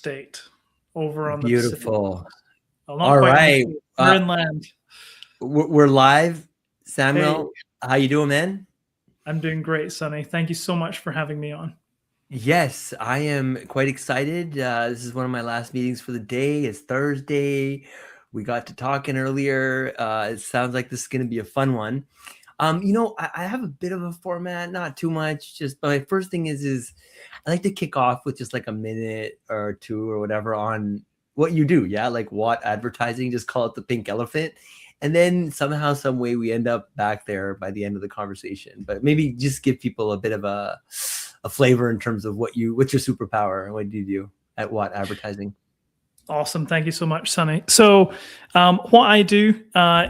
state over on the Pacific Beautiful. Coast. Well, not All quite right. on the state. We're inland. We're live. Samuel, Hey, how you doing, man? I'm doing great, Sonny. Thank you so much for having me on. Yes, I am quite excited. This is one of my last meetings for the day. It's Thursday. We got to talking earlier. It sounds like this is going to be a fun one. I have a bit of a format, not too much. Just my first thing is I like to kick off with just like a minute or two or whatever on what you do. Yeah, like what advertising. Just call it the pink elephant, and then somehow, some way, we end up back there by the end of the conversation. But maybe just give people a bit of a flavor in terms of what's your superpower and what do you do at what advertising. Awesome. Thank you so much, Sonny. So what I do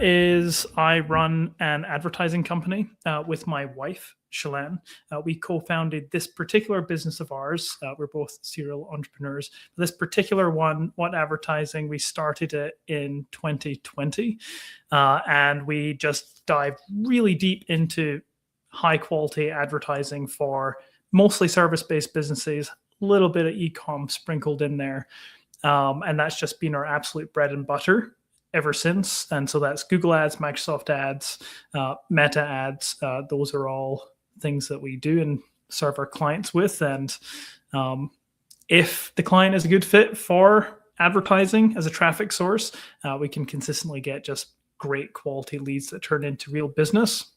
is I run an advertising company with my wife, Shalane. We co-founded this particular business of ours. We're both serial entrepreneurs. This particular one, What Advertising, we started it in 2020. And we just dived really deep into high quality advertising for mostly service-based businesses, a little bit of e-com sprinkled in there. And that's just been our absolute bread and butter ever since. And so that's Google Ads, Microsoft Ads, Meta Ads. Those are all things that we do and serve our clients with. And if the client is a good fit for advertising as a traffic source, we can consistently get just great quality leads that turn into real business.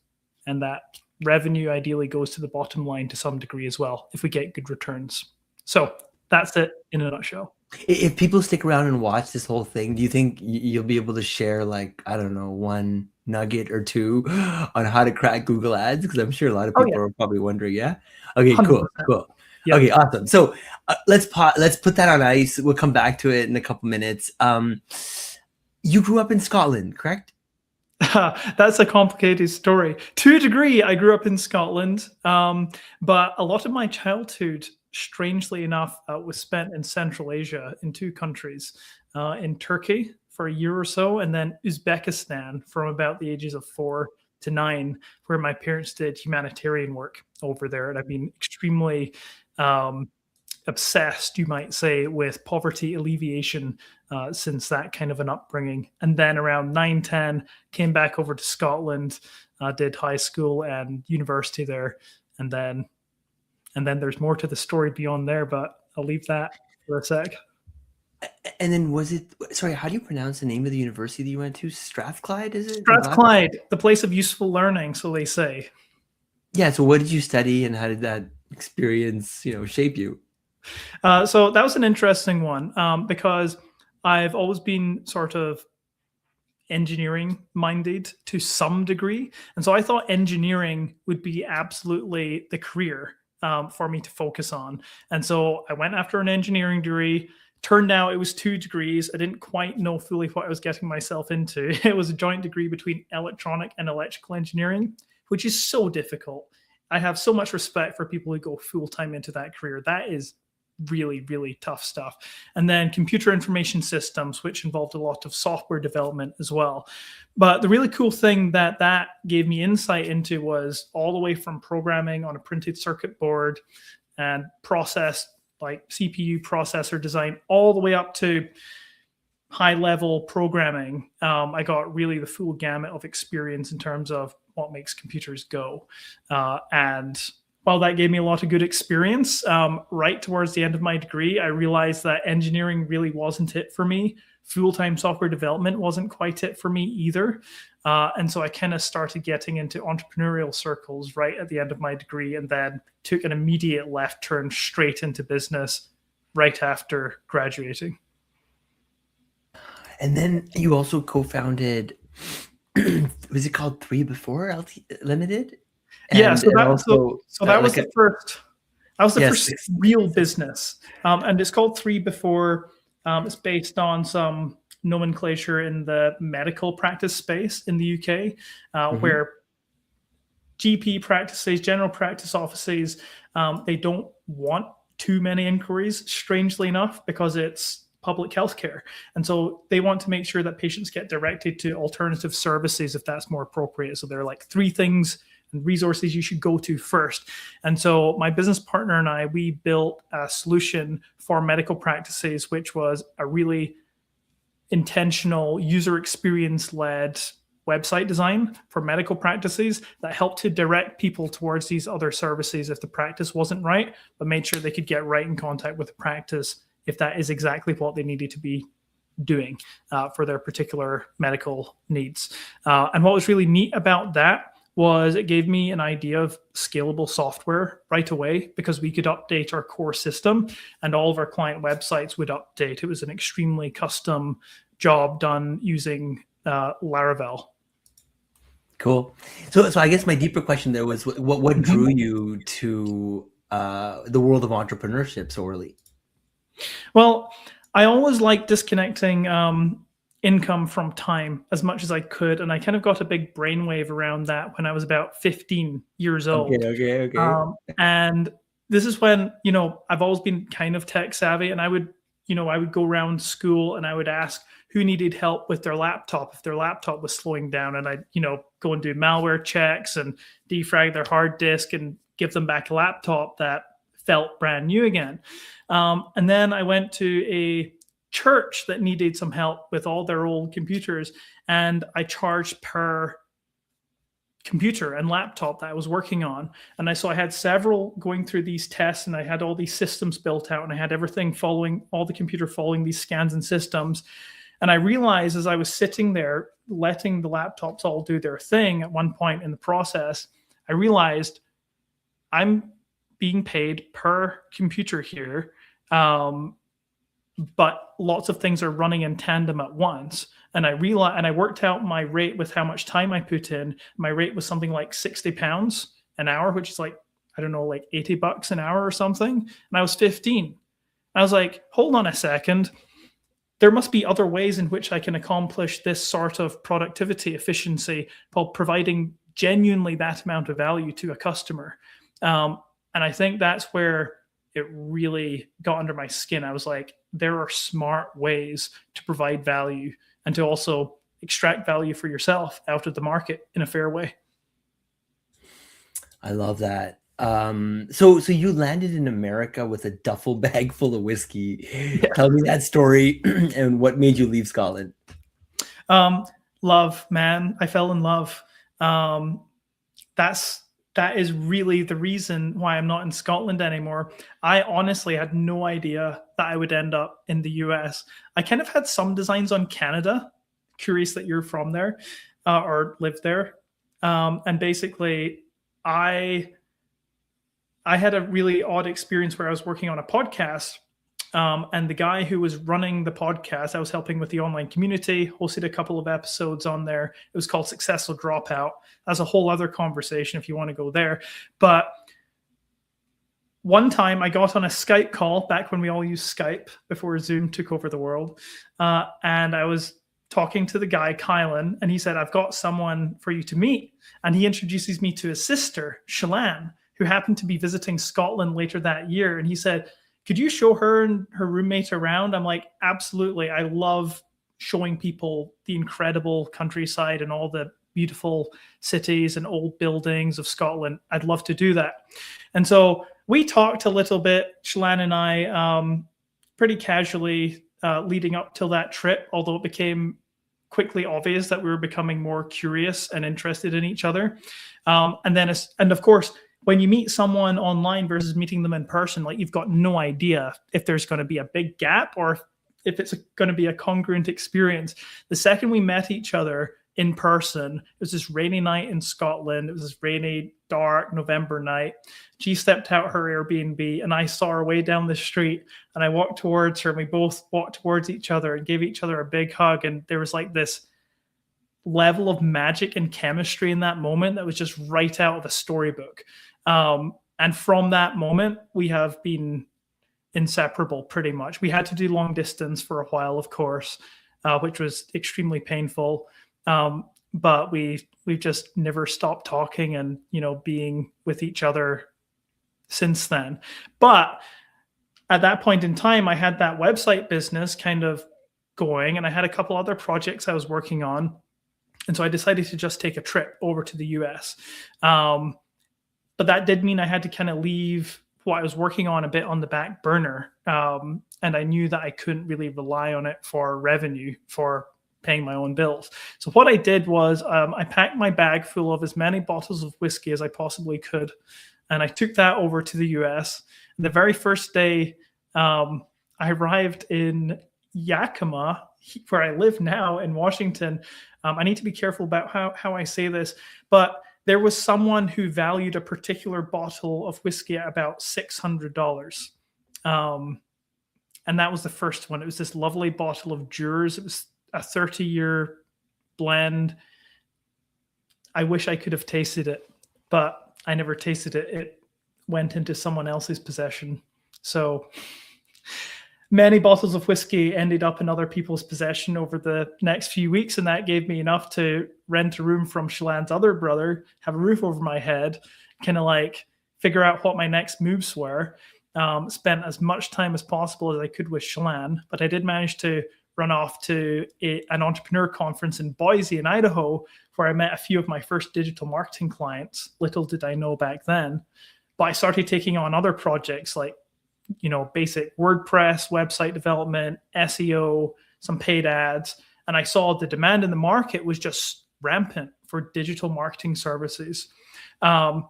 And that revenue ideally goes to the bottom line to some degree as well, if we get good returns. So that's it in a nutshell. If people stick around and watch this whole thing, do you think you'll be able to share, like, I don't know, one nugget or two on how to crack Google Ads? Because I'm sure a lot of people are probably wondering. Yeah. Okay. 100%. Cool. Yep. Okay. Awesome. So let's put that on ice. We'll come back to it in a couple minutes. You grew up in Scotland, correct? That's a complicated story. To a degree, I grew up in Scotland, but a lot of my childhood, strangely enough, was spent in Central Asia in two countries, in Turkey for a year or so, and then Uzbekistan from about the ages of 4 to 9, where my parents did humanitarian work over there. And I've been extremely obsessed, you might say, with poverty alleviation since that kind of an upbringing. And then around 9, 10, came back over to Scotland, did high school and university there, and then there's more to the story beyond there, but I'll leave that for a sec. And then how do you pronounce the name of the university that you went to? Strathclyde, is it? Strathclyde, the place of useful learning, so they say. Yeah, so what did you study and how did that experience, shape you? So that was an interesting one because I've always been sort of engineering minded to some degree. And so I thought engineering would be absolutely the career for me to focus on. And so I went after an engineering degree. Turned out it was 2 degrees. I didn't quite know fully what I was getting myself into. It was a joint degree between electronic and electrical engineering, which is so difficult. I have so much respect for people who go full-time into that career. That is really, really tough stuff. And then computer information systems, which involved a lot of software development as well. But the really cool thing that gave me insight into was all the way from programming on a printed circuit board and process like CPU processor design, all the way up to high-level programming. I got really the full gamut of experience in terms of what makes computers go. And while that gave me a lot of good experience, right towards the end of my degree, I realized that engineering really wasn't it for me. Full-time software development wasn't quite it for me either. And so I kind of started getting into entrepreneurial circles right at the end of my degree, and then took an immediate left turn straight into business right after graduating. And then you also co-founded, was it called 3 Before Limited? And, yeah, so that was the first. That was the first real business, and it's called 3 Before. It's based on some nomenclature in the medical practice space in the UK, where GP practices, general practice offices, they don't want too many inquiries, strangely enough, because it's public healthcare. And so they want to make sure that patients get directed to alternative services if that's more appropriate. So there are like 3 things and resources you should go to first. And so my business partner and I, we built a solution for medical practices, which was a really intentional user experience led website design for medical practices that helped to direct people towards these other services if the practice wasn't right, but made sure they could get right in contact with the practice if that is exactly what they needed to be doing for their particular medical needs. And what was really neat about that was it gave me an idea of scalable software right away, because we could update our core system and all of our client websites would update. It was an extremely custom job done using Laravel. Cool. So I guess my deeper question there was what drew you to the world of entrepreneurship so early? Well, I always liked disconnecting income from time as much as I could, and I kind of got a big brainwave around that when I was about 15 years old. Okay. And this is when, I've always been kind of tech savvy, and I would go around school and I would ask who needed help with their laptop if their laptop was slowing down, and I'd go and do malware checks and defrag their hard disk and give them back a laptop that felt brand new again. And then I went to a church that needed some help with all their old computers, and I charged per computer and laptop that I was working on. And I had several going through these tests, and I had all these systems built out, and I had everything following, all the computer following these scans and systems. And I realized as I was sitting there letting the laptops all do their thing, at one point in the process, I realized I'm being paid per computer here, but lots of things are running in tandem at once. And I realized, and I worked out my rate with how much time I put in. My rate was something like £60 an hour, which is like, I don't know, like $80 an hour or something. And I was 15. I was like, hold on a second. There must be other ways in which I can accomplish this sort of productivity efficiency while providing genuinely that amount of value to a customer. And I think that's where it really got under my skin. I was like, there are smart ways to provide value and to also extract value for yourself out of the market in a fair way. I love that. So you landed in America with a duffel bag full of whiskey. Yeah. Tell me that story and what made you leave Scotland? Love, man. I fell in love. That is really the reason why I'm not in Scotland anymore. I honestly had no idea that I would end up in the US. I kind of had some designs on Canada. Curious that you're from there or lived there. And basically, I had a really odd experience where I was working on a podcast. And the guy who was running the podcast, I was helping with the online community, hosted a couple of episodes on there. It was called Successful Dropout. That's a whole other conversation if you want to go there. But one time I got on a Skype call back when we all used Skype before Zoom took over the world. And I was talking to the guy, Kylan, and he said, I've got someone for you to meet. And he introduces me to his sister, Shalane, who happened to be visiting Scotland later that year. And he said, could you show her and her roommate around? I'm like, absolutely. I love showing people the incredible countryside and all the beautiful cities and old buildings of Scotland. I'd love to do that. And so we talked a little bit, Shalane and I, pretty casually leading up till that trip, although it became quickly obvious that we were becoming more curious and interested in each other. And of course, when you meet someone online versus meeting them in person, like you've got no idea if there's going to be a big gap or if it's going to be a congruent experience. The second we met each other in person, it was this rainy night in Scotland. It was this rainy, dark November night. She stepped out her Airbnb and I saw her way down the street, and I walked towards her and we both walked towards each other and gave each other a big hug. And there was like this level of magic and chemistry in that moment that was just right out of a storybook. And from that moment, we have been inseparable pretty much. We had to do long distance for a while, of course, which was extremely painful. But we've just never stopped talking and, being with each other since then. But at that point in time, I had that website business kind of going, and I had a couple other projects I was working on. And so I decided to just take a trip over to the US. But that did mean I had to kind of leave what I was working on a bit on the back burner. And I knew that I couldn't really rely on it for revenue, for paying my own bills. So what I did was I packed my bag full of as many bottles of whiskey as I possibly could. And I took that over to the US. And the very first day, I arrived in Yakima, where I live now in Washington. I need to be careful about how I say this, but there was someone who valued a particular bottle of whiskey at about $600. And that was the first one. It was this lovely bottle of Dewar's. It was a 30-year blend. I wish I could have tasted it, but I never tasted it. It went into someone else's possession. So many bottles of whiskey ended up in other people's possession over the next few weeks, and that gave me enough to rent a room from Shalann's other brother, have a roof over my head, kind of like figure out what my next moves were. Spent as much time as possible as I could with Shallann, but I did manage to run off to an entrepreneur conference in Boise in Idaho, where I met a few of my first digital marketing clients. Little did I know back then, but I started taking on other projects like, basic WordPress, website development, SEO, some paid ads. And I saw the demand in the market was just rampant for digital marketing services. My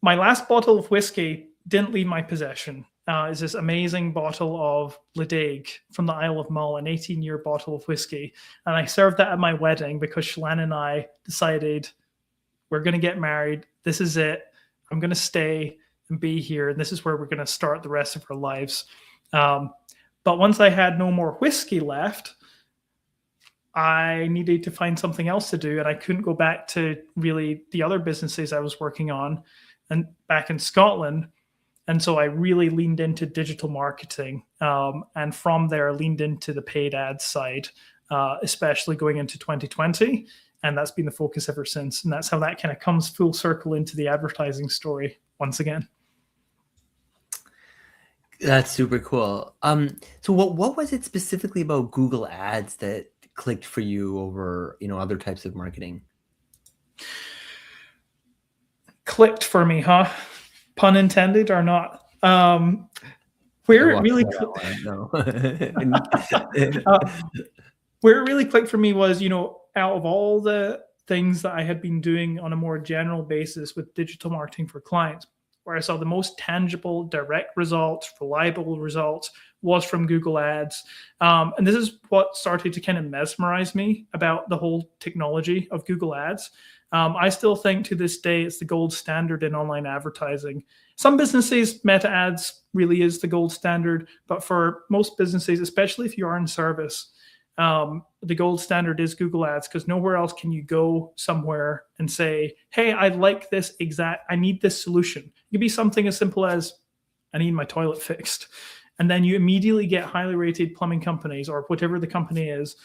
last bottle of whiskey didn't leave my possession. Is this amazing bottle of Ledaig from the Isle of Mull, an 18-year bottle of whiskey. And I served that at my wedding because Shallann and I decided we're going to get married. This is it. I'm going to stay and be here. And this is where we're going to start the rest of our lives. But once I had no more whiskey left, I needed to find something else to do. And I couldn't go back to really the other businesses I was working on and back in Scotland. And so I really leaned into digital marketing. And from there, leaned into the paid ads side, especially going into 2020. And that's been the focus ever since. And that's how that kind of comes full circle into the advertising story once again. That's super cool. So what was it specifically about Google Ads that clicked for you over, other types of marketing? Clicked for me, huh? Pun intended or not. Where it really clicked for me was, out of all the things that I had been doing on a more general basis with digital marketing for clients, where I saw the most tangible, direct results, reliable results was from Google Ads. And this is what started to kind of mesmerize me about the whole technology of Google Ads. I still think to this day it's the gold standard in online advertising. Some businesses, Meta Ads really is the gold standard, but for most businesses, especially if you are in service, the gold standard is Google Ads, because nowhere else can you go somewhere and say, hey, I like this I need this solution. It could be something as simple as, I need my toilet fixed. And then you immediately get highly rated plumbing companies or whatever the company is.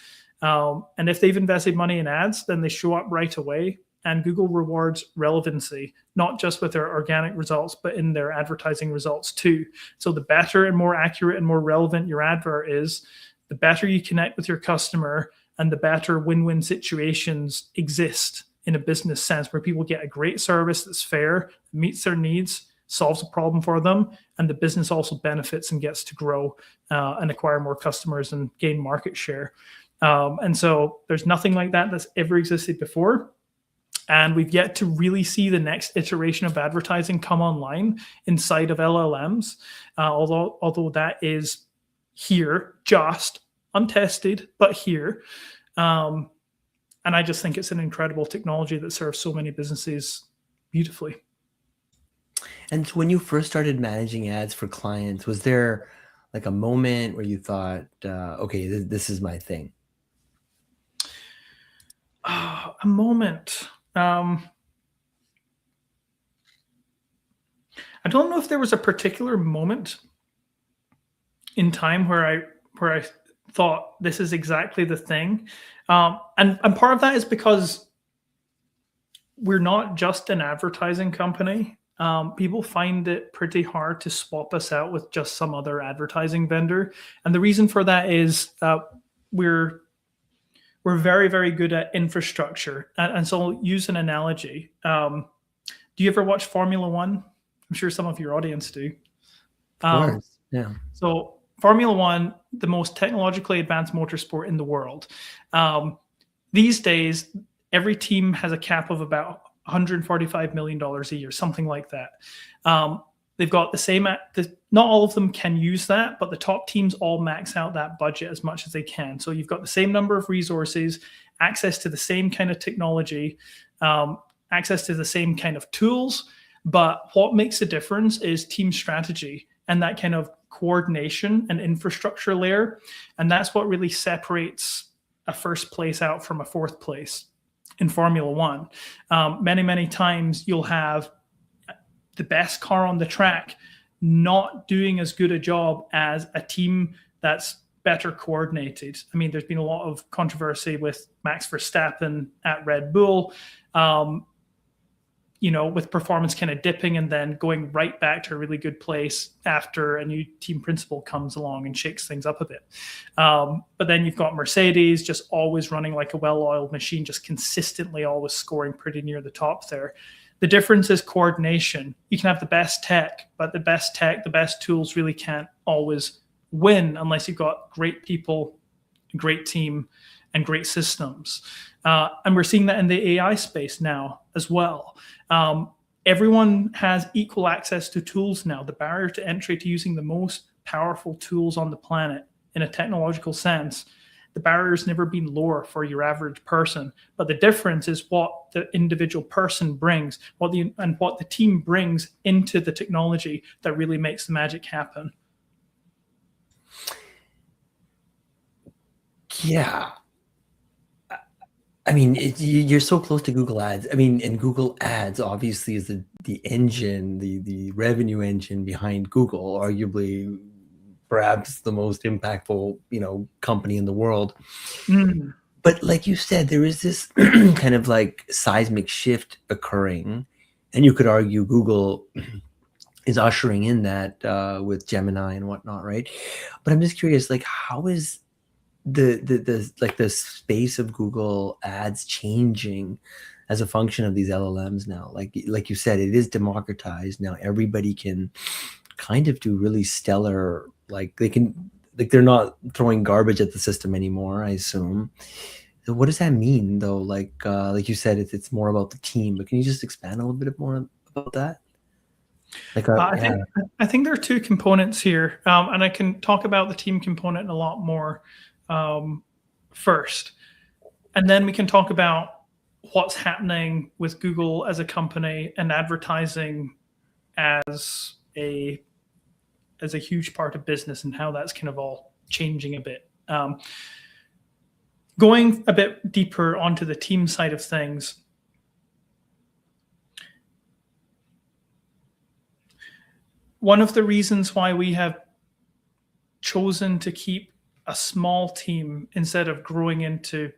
And if they've invested money in ads, then they show up right away. And Google rewards relevancy, not just with their organic results, but in their advertising results too. So the better and more accurate and more relevant your advert is, the better you connect with your customer, and the better win-win situations exist in a business sense, where people get a great service that's fair, meets their needs, solves a problem for them, and the business also benefits and gets to grow and acquire more customers and gain market share. And so there's nothing like that that's ever existed before. And we've yet to really see the next iteration of advertising come online inside of LLMs, although that is here, just untested, but here. And I just think it's an incredible technology that serves so many businesses beautifully. And so when you first started managing ads for clients, was there like a moment where you thought, okay, this is my thing? A moment. I don't know if there was a particular moment in time where I thought this is exactly the thing. And part of that is because we're not just an advertising company. People find it pretty hard to swap us out with just some other advertising vendor. And the reason for that is we're we're very, very good at infrastructure. And so I'll use an analogy. Do you ever watch Formula One? I'm sure some of your audience do. Of course. Yeah. So Formula One, the most technologically advanced motorsport in the world. These days, every team has a cap of about $145 million a year, something like that. They've got the same, not all of them can use that, but the top teams all max out that budget as much as they can. So you've got the same number of resources, access to the same kind of technology, access to the same kind of tools. But what makes a difference is team strategy and that kind of coordination and infrastructure layer. And that's what really separates a first place out from a fourth place in Formula One. Many, many times you'll have the best car on the track not doing as good a job as a team that's better coordinated. I mean, there's been a lot of controversy with Max Verstappen at Red Bull, with performance kind of dipping and then going right back to a really good place after a new team principal comes along and shakes things up a bit. But then you've got Mercedes just always running like a well-oiled machine, just consistently always scoring pretty near the top there. The difference is coordination. You can have the best tech, but the best tech, the best tools really can't always win unless you've got great people, a great team, and great systems. And we're seeing that in the AI space now as well. Everyone has equal access to tools now. The barrier to entry to using the most powerful tools on the planet in a technological sense, the barrier's never been lower for your average person. But the difference is what the individual person brings, what the team brings into the technology that really makes the magic happen. Yeah. I mean, you're so close to Google Ads. I mean, and Google Ads obviously is the engine, the revenue engine behind Google, arguably perhaps the most impactful, company in the world. Mm. But like you said, there is this kind of like seismic shift occurring, and you could argue Google is ushering in that with Gemini and whatnot, right? But I'm just curious, like, how is the space of Google Ads changing as a function of these LLMs now? Like you said, it is democratized now. Everybody can kind of do really stellar, they're not throwing garbage at the system anymore, I assume. So what does that mean though? Like you said, it's more about the team, but can you just expand a little bit more about that? I think there are two components here, and I can talk about the team component a lot more first, and then we can talk about what's happening with Google as a company and advertising as a huge part of business and how that's kind of all changing a bit. Going a bit deeper onto the team side of things, one of the reasons why we have chosen to keep a small team instead of growing into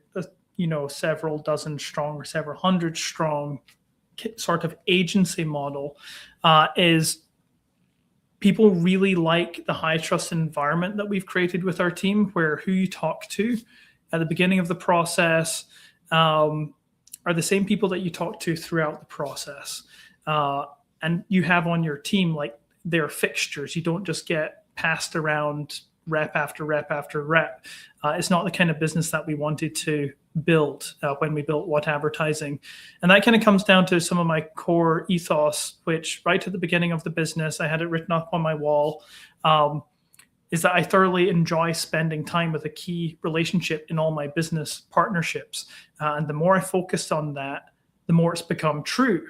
several dozen strong or several hundred strong sort of agency model is people really like the high trust environment that we've created with our team, where who you talk to at the beginning of the process are the same people that you talk to throughout the process. And you have on your team, like, they're fixtures. You don't just get passed around rep after rep after rep. It's not the kind of business that we wanted to build when we built What Advertising. And that kind of comes down to some of my core ethos, which right at the beginning of the business, I had it written up on my wall, is that I thoroughly enjoy spending time with a key relationship in all my business partnerships. And the more I focused on that, the more it's become true.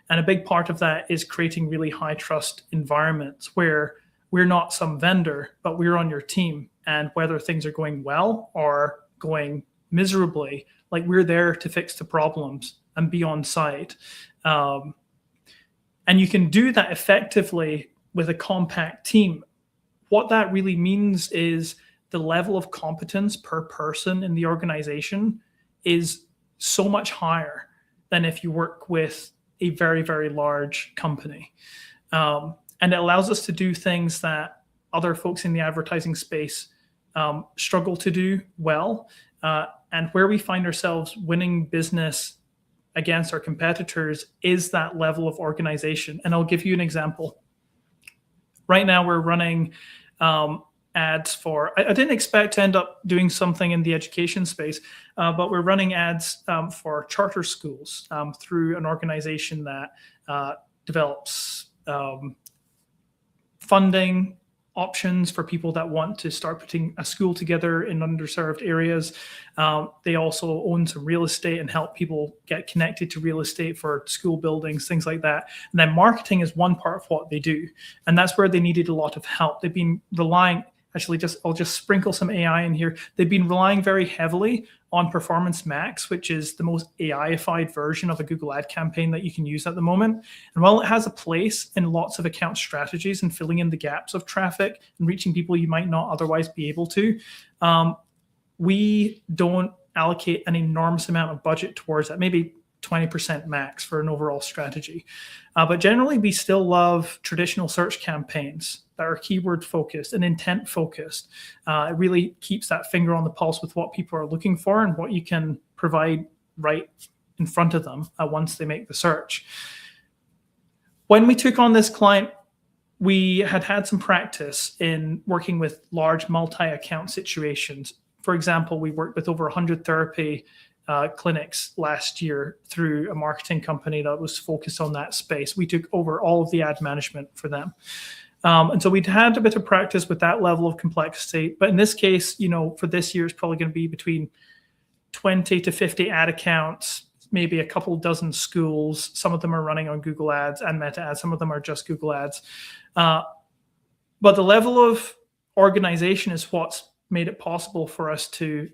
And a big part of that is creating really high trust environments where we're not some vendor, but we're on your team. And whether things are going well or going miserably, like, we're there to fix the problems and be on site. And you can do that effectively with a compact team. What that really means is the level of competence per person in the organization is so much higher than if you work with a very, very large company. And it allows us to do things that other folks in the advertising space struggle to do well. And where we find ourselves winning business against our competitors is that level of organization. And I'll give you an example. Right now, we're running ads for, I didn't expect to end up doing something in the education space, but we're running ads for charter schools through an organization that develops funding options for people that want to start putting a school together in underserved areas. They also own some real estate and help people get connected to real estate for school buildings, things like that. And then marketing is one part of what they do. And that's where they needed a lot of help. They've been relying, actually, I'll just sprinkle some AI in here. They've been relying very heavily on Performance Max, which is the most AI-ified version of a Google ad campaign that you can use at the moment. And while it has a place in lots of account strategies and filling in the gaps of traffic and reaching people you might not otherwise be able to, we don't allocate an enormous amount of budget towards that, maybe 20% max for an overall strategy. But generally, we still love traditional search campaigns that are keyword focused and intent focused. It really keeps that finger on the pulse with what people are looking for and what you can provide right in front of them once they make the search. When we took on this client, we had some practice in working with large multi-account situations. For example, we worked with over 100 therapy clinics last year through a marketing company that was focused on that space. We took over all of the ad management for them. And so we'd had a bit of practice with that level of complexity. But in this case, for this year, it's probably going to be between 20 to 50 ad accounts, maybe a couple dozen schools. Some of them are running on Google Ads and Meta Ads. Some of them are just Google Ads. But the level of organization is what's made it possible for us to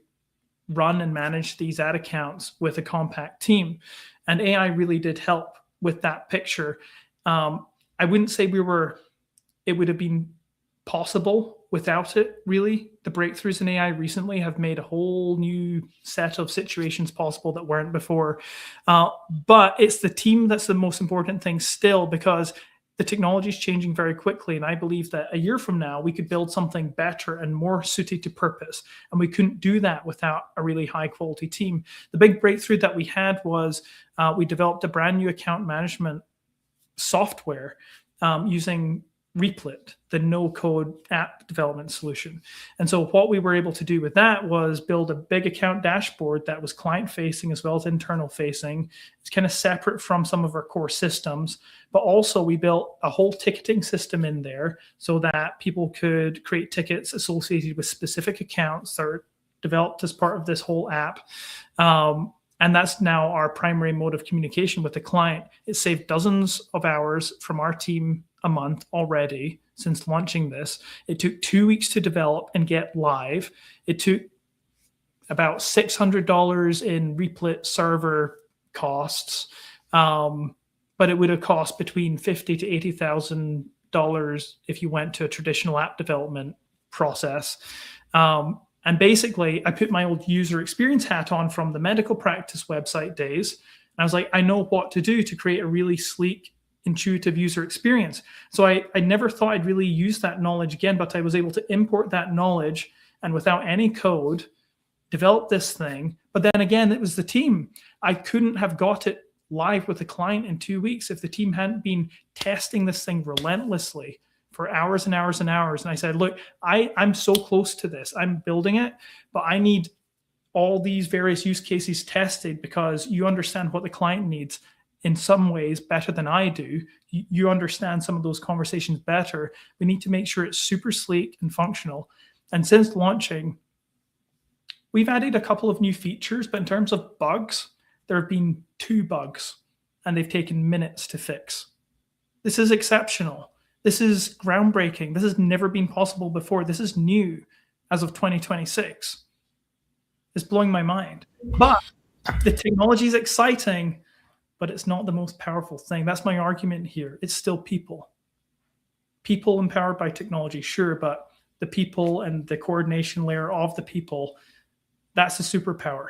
run and manage these ad accounts with a compact team. And AI really did help with that picture. I wouldn't say it would have been possible without it, really. The breakthroughs in AI recently have made a whole new set of situations possible that weren't before. But it's the team that's the most important thing still, because the technology is changing very quickly. And I believe that a year from now, we could build something better and more suited to purpose. And we couldn't do that without a really high quality team. The big breakthrough that we had was we developed a brand new account management software using Replit, the no-code app development solution. And so what we were able to do with that was build a big account dashboard that was client-facing as well as internal-facing. It's kind of separate from some of our core systems, but also we built a whole ticketing system in there so that people could create tickets associated with specific accounts that are developed as part of this whole app. And that's now our primary mode of communication with the client. It saved dozens of hours from our team a month already since launching this. It took 2 weeks to develop and get live. It took about $600 in Replit server costs, but it would have cost between $50,000 to $80,000 if you went to a traditional app development process. And basically, I put my old user experience hat on from the medical practice website days. And I was like, I know what to do to create a really sleek, intuitive user experience. So I never thought I'd really use that knowledge again, but I was able to import that knowledge and without any code, develop this thing. But then again, it was the team. I couldn't have got it live with a client in 2 weeks if the team hadn't been testing this thing relentlessly for hours and hours and hours. And I said, look, I'm so close to this. I'm building it, but I need all these various use cases tested because you understand what the client needs in some ways better than I do. You understand some of those conversations better. We need to make sure it's super sleek and functional. And since launching, we've added a couple of new features, but in terms of bugs, there have been 2 bugs and they've taken minutes to fix. This is exceptional. This is groundbreaking. This has never been possible before. This is new as of 2026. It's blowing my mind. But the technology is exciting, but it's not the most powerful thing. That's my argument here. It's still people. People empowered by technology, sure, but the people and the coordination layer of the people, that's a superpower.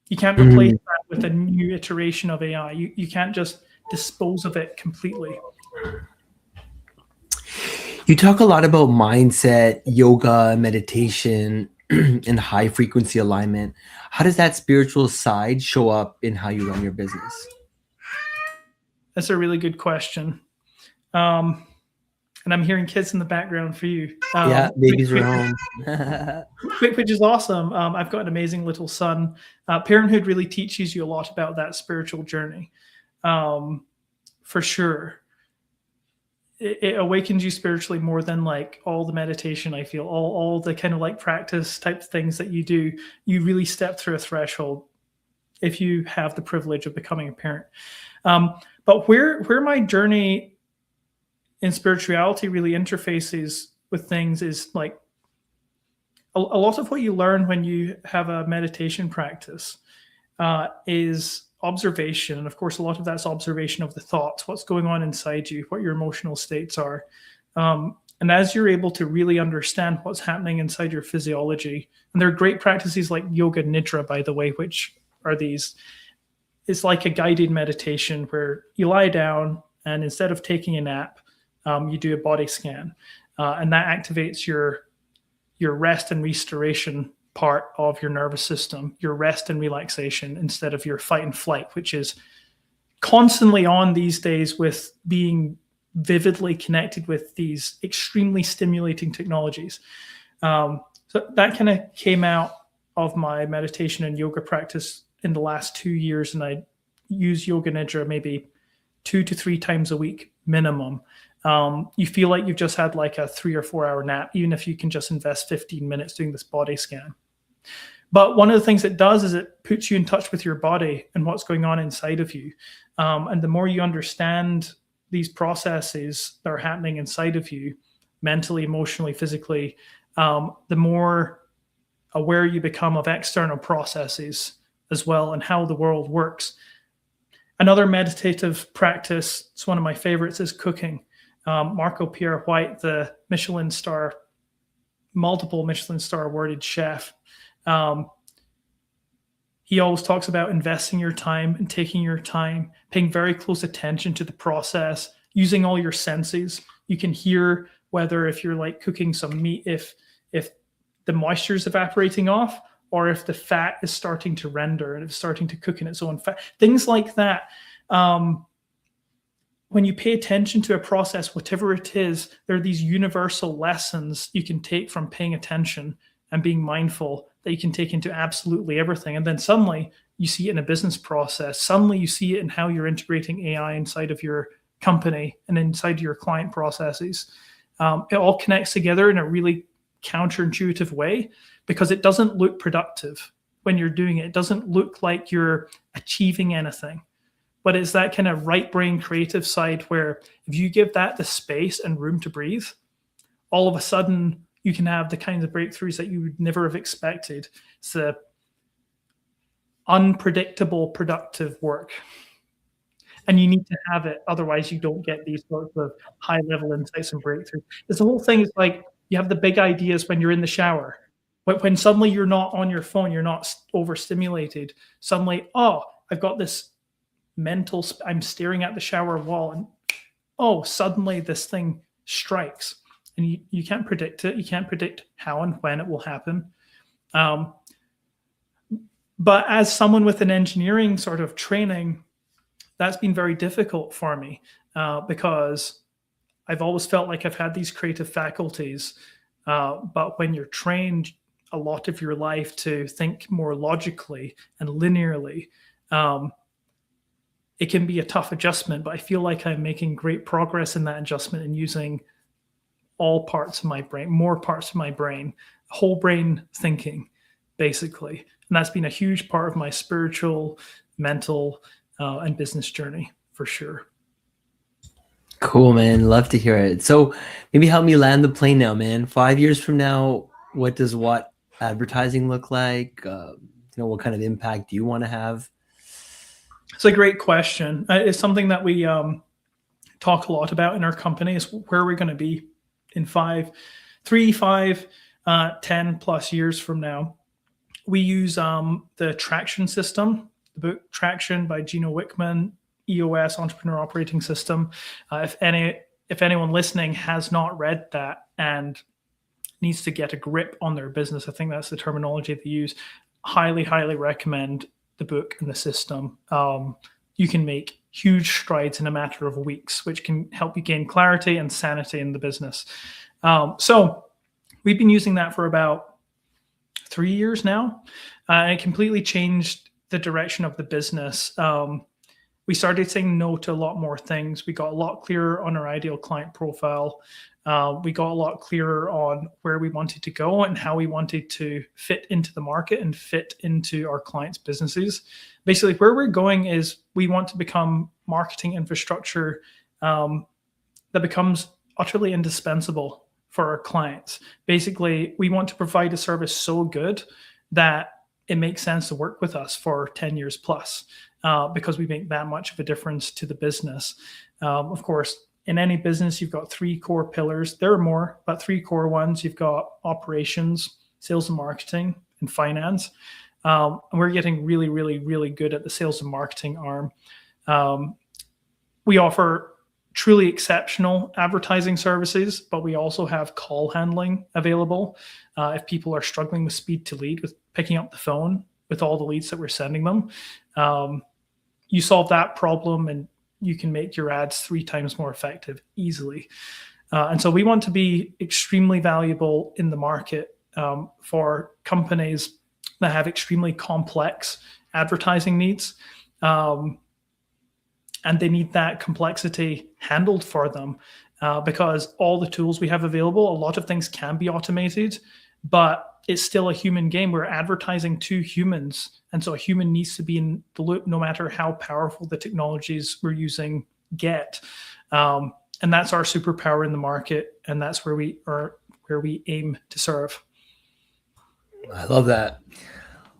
You can't replace that with a new iteration of AI. You can't just dispose of it completely. You talk a lot about mindset, yoga, meditation. and high frequency alignment. How does that spiritual side show up in how you run your business? That's a really good question. And I'm hearing kids in the background for you. Yeah, babies are Which, home. which is awesome. I've got an amazing little son. Parenthood really teaches you a lot about that spiritual journey, for sure. It awakens you spiritually more than like all the meditation. I feel all the kind of like practice type things that you do. You really step through a threshold if you have the privilege of becoming a parent. But where my journey in spirituality really interfaces with things is like a lot of what you learn when you have a meditation practice is observation. And of course, a lot of that's observation of the thoughts, what's going on inside you, what your emotional states are. And as you're able to really understand what's happening inside your physiology, and there are great practices like yoga nidra, by the way, which are these, it's like a guided meditation where you lie down and instead of taking a nap, you do a body scan. And that activates your rest and restoration part of your nervous system, your rest and relaxation, instead of your fight and flight, which is constantly on these days with being vividly connected with these extremely stimulating technologies. So that kind of came out of my meditation and yoga practice in the last 2 years. And I use yoga nidra maybe 2 to 3 times a week minimum. You feel like you've just had like a 3 or 4 hour nap, even if you can just invest 15 minutes doing this body scan. But one of the things it does is it puts you in touch with your body and what's going on inside of you. And the more you understand these processes that are happening inside of you, mentally, emotionally, physically, the more aware you become of external processes as well and how the world works. Another meditative practice, it's one of my favorites, is cooking. Marco Pierre White, the multiple Michelin star awarded chef, he always talks about investing your time and taking your time, paying very close attention to the process, using all your senses. You can hear whether if you're like cooking some meat, if the moisture is evaporating off, or if the fat is starting to render and it's starting to cook in its own fat. Things like that. When you pay attention to a process, whatever it is, there are these universal lessons you can take from paying attention and being mindful that you can take into absolutely everything. And then suddenly you see it in a business process. Suddenly you see it in how you're integrating AI inside of your company and inside your client processes. It all connects together in a really counterintuitive way because it doesn't look productive when you're doing it. It doesn't look like you're achieving anything. But it's that kind of right brain creative side where if you give that the space and room to breathe, all of a sudden you can have the kinds of breakthroughs that you would never have expected. It's the unpredictable, productive work. And you need to have it. Otherwise, you don't get these sorts of high-level insights and breakthroughs. This whole thing is like you have the big ideas when you're in the shower. When suddenly you're not on your phone, you're not overstimulated. Suddenly, oh, I've got this I'm staring at the shower wall and oh, suddenly this thing strikes. And you can't predict it. You can't predict how and when it will happen. But as someone with an engineering sort of training, that's been very difficult for me because I've always felt like I've had these creative faculties. But when you're trained a lot of your life to think more logically and linearly, it can be a tough adjustment. But I feel like I'm making great progress in that adjustment and using all parts of my brain, more parts of my brain, whole brain thinking, basically. And that's been a huge part of my spiritual, mental, and business journey for sure. Cool, man. Love to hear it. So maybe help me land the plane now, man. 5 years from now, what does what advertising look like? What kind of impact do you want to have? It's a great question. It's something that we talk a lot about in our company is where are we going to be in 3, 5, 10 plus years from now. We use the Traction system, the book Traction by Gino Wickman, EOS, Entrepreneur Operating System. If anyone listening has not read that and needs to get a grip on their business, I think that's the terminology they use, highly, highly recommend the book and the system. You can make huge strides in a matter of weeks, which can help you gain clarity and sanity in the business. So we've been using that for about 3 years now, and it completely changed the direction of the business. We started saying no to a lot more things. We got a lot clearer on our ideal client profile. We got a lot clearer on where we wanted to go and how we wanted to fit into the market and fit into our clients' businesses. Basically, where we're going is we want to become marketing infrastructure that becomes utterly indispensable for our clients. Basically, we want to provide a service so good that it makes sense to work with us for 10 years plus, because we make that much of a difference to the business. Of course, in any business, you've got 3 core pillars. There are more, but 3 core ones. You've got operations, sales and marketing, and finance. And we're getting really, really, really good at the sales and marketing arm. We offer truly exceptional advertising services, but we also have call handling available. If people are struggling with speed to lead, with picking up the phone with all the leads that we're sending them, you solve that problem and you can make your ads 3 times more effective easily. And so we want to be extremely valuable in the market for companies that have extremely complex advertising needs. And they need that complexity handled for them, because all the tools we have available, a lot of things can be automated, but it's still a human game. We're advertising to humans. And so a human needs to be in the loop no matter how powerful the technologies we're using get. And that's our superpower in the market. And that's where we aim to serve. I love that.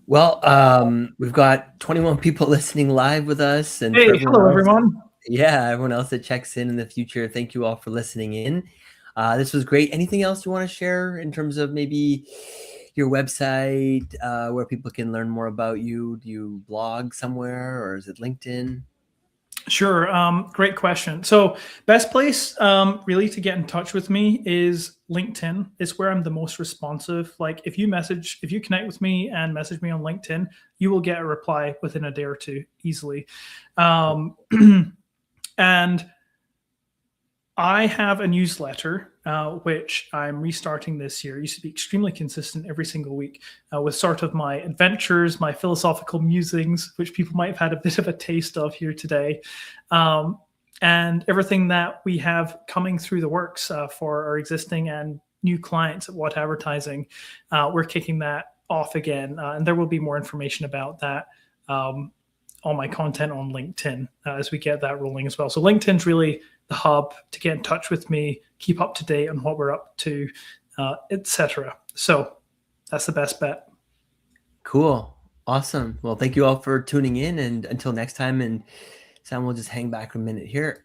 Well, we've got 21 people listening live with us. And hey, hello, everyone. Yeah, everyone else that checks in the future, thank you all for listening in. This was great. Anything else you want to share in terms of maybe your website, where people can learn more about you? Do you blog somewhere, or is it LinkedIn? Sure. Great question. So best place really to get in touch with me is LinkedIn. It's where I'm the most responsive. Like if you connect with me and message me on LinkedIn, you will get a reply within a day or 2 easily. And I have a newsletter, which I'm restarting this year. It used to be extremely consistent every single week, with sort of my adventures, my philosophical musings, which people might have had a bit of a taste of here today, and everything that we have coming through the works for our existing and new clients at What Advertising. We're kicking that off again, and there will be more information about that, all my content on LinkedIn as we get that rolling as well. So LinkedIn's really the hub to get in touch with me, keep up to date on what we're up to, etc. So that's the best bet. Cool. Awesome. Well, thank you all for tuning in, and until next time, and Sam will just hang back a minute here.